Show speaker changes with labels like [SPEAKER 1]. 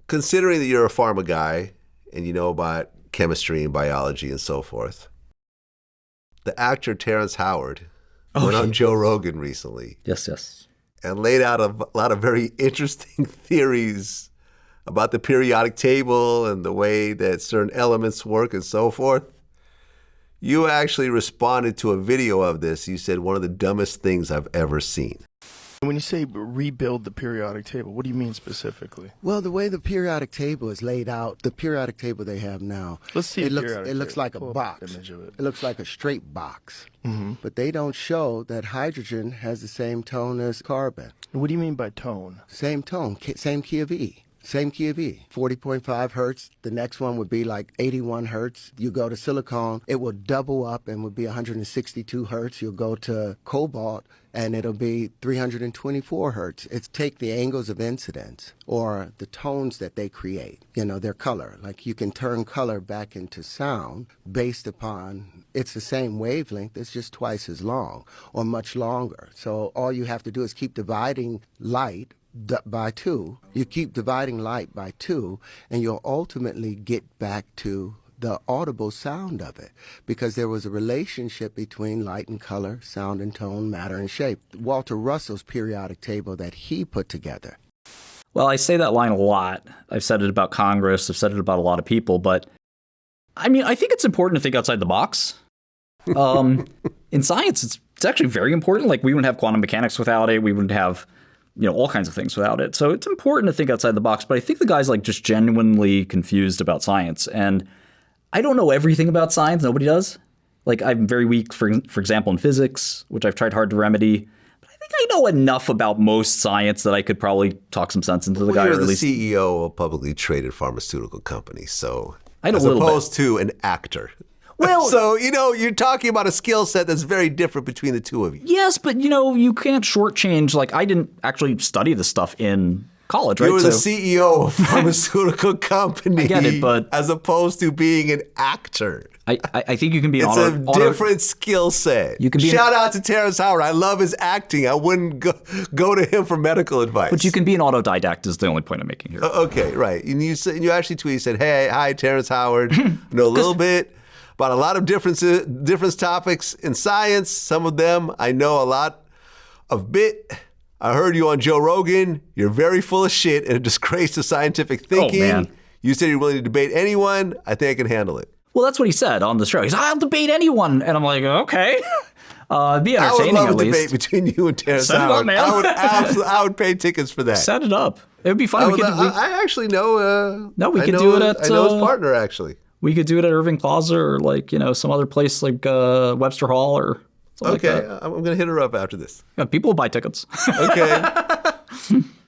[SPEAKER 1] considering that you're a pharma guy and you know about chemistry and biology and so forth, the actor Terrence Howard went on Joe Rogan recently.
[SPEAKER 2] Yes.
[SPEAKER 1] And laid out a lot of very interesting theories about the periodic table and the way that certain elements work and so forth. You actually responded to a video of this. You said one of the dumbest things I've ever seen.
[SPEAKER 3] When you say rebuild the periodic table, what do you mean specifically?
[SPEAKER 4] Well, the way the periodic table is laid out, the periodic table they have now,
[SPEAKER 3] Let's see.
[SPEAKER 4] it looks like a box.
[SPEAKER 3] Image of it.
[SPEAKER 4] It looks like a straight box. But they don't show that hydrogen has the same tone as carbon.
[SPEAKER 3] What do you mean by tone?
[SPEAKER 4] Same tone, same key of E. Same key of E, 40.5 hertz. The next one would be like 81 hertz. You go to silicon, it will double up and would be 162 hertz. You'll go to cobalt and it'll be 324 hertz. It's take the angles of incidence or the tones that they create, their color. Like you can turn color back into sound based upon, it's the same wavelength, it's just twice as long or much longer. So all you have to do is keep dividing light by 2. You keep dividing light by 2, and you'll ultimately get back to the audible sound of it, because there was a relationship between light and color, sound and tone, matter and shape. Walter Russell's periodic table that he put together.
[SPEAKER 2] Well, I say that line a lot. I've said it about Congress. I've said it about a lot of people. But, I mean, I think it's important to think outside the box. In science, it's actually very important. Like, we wouldn't have quantum mechanics without it. We wouldn't have all kinds of things without it. So it's important to think outside the box. But I think the guy's like just genuinely confused about science. And I don't know everything about science. Nobody does. Like I'm very weak, for example, in physics, which I've tried hard to remedy. But I think I know enough about most science that I could probably talk some sense into the guy.
[SPEAKER 1] You're
[SPEAKER 2] or at least
[SPEAKER 1] the CEO of a publicly traded pharmaceutical company. So
[SPEAKER 2] I know
[SPEAKER 1] as
[SPEAKER 2] a little
[SPEAKER 1] opposed
[SPEAKER 2] bit.
[SPEAKER 1] to an actor.
[SPEAKER 2] Well,
[SPEAKER 1] so, you're talking about a skill set that's very different between the two of you.
[SPEAKER 2] Yes, but, you can't shortchange. Like, I didn't actually study this stuff in college, right?
[SPEAKER 1] You were the CEO of a pharmaceutical company.
[SPEAKER 2] I get it, but
[SPEAKER 1] as opposed to being an actor.
[SPEAKER 2] I think you can be an
[SPEAKER 1] It's a different skill set.
[SPEAKER 2] You can be
[SPEAKER 1] Shout out to Terrence Howard. I love his acting. I wouldn't go to him for medical advice.
[SPEAKER 2] But you can be an autodidact is the only point I'm making here.
[SPEAKER 1] Okay, right. And you actually tweeted, you said, "Hey, hi, Terrence Howard. Know a little bit about a lot of different topics in science. Some of them I know a lot of bit. I heard you on Joe Rogan. You're very full of shit and a disgrace to scientific thinking.
[SPEAKER 2] Oh, man.
[SPEAKER 1] You said you're willing to debate anyone. I think I can handle it."
[SPEAKER 2] Well, that's what he said on the show. He's, I'll debate anyone. And I'm like, okay. It'd be entertaining
[SPEAKER 1] I would love
[SPEAKER 2] at
[SPEAKER 1] a
[SPEAKER 2] least.
[SPEAKER 1] debate between you and Terrence
[SPEAKER 2] Set it up,
[SPEAKER 1] Howard.
[SPEAKER 2] man.
[SPEAKER 1] I would pay tickets for that.
[SPEAKER 2] Set it up. It would be fun.
[SPEAKER 1] I actually know.
[SPEAKER 2] We could do it at.
[SPEAKER 1] I know his partner actually.
[SPEAKER 2] We could do it at Irving Plaza or like some other place like Webster Hall or something like that.
[SPEAKER 1] I'm gonna hit her up after this.
[SPEAKER 2] Yeah, people will buy tickets.
[SPEAKER 1] Okay.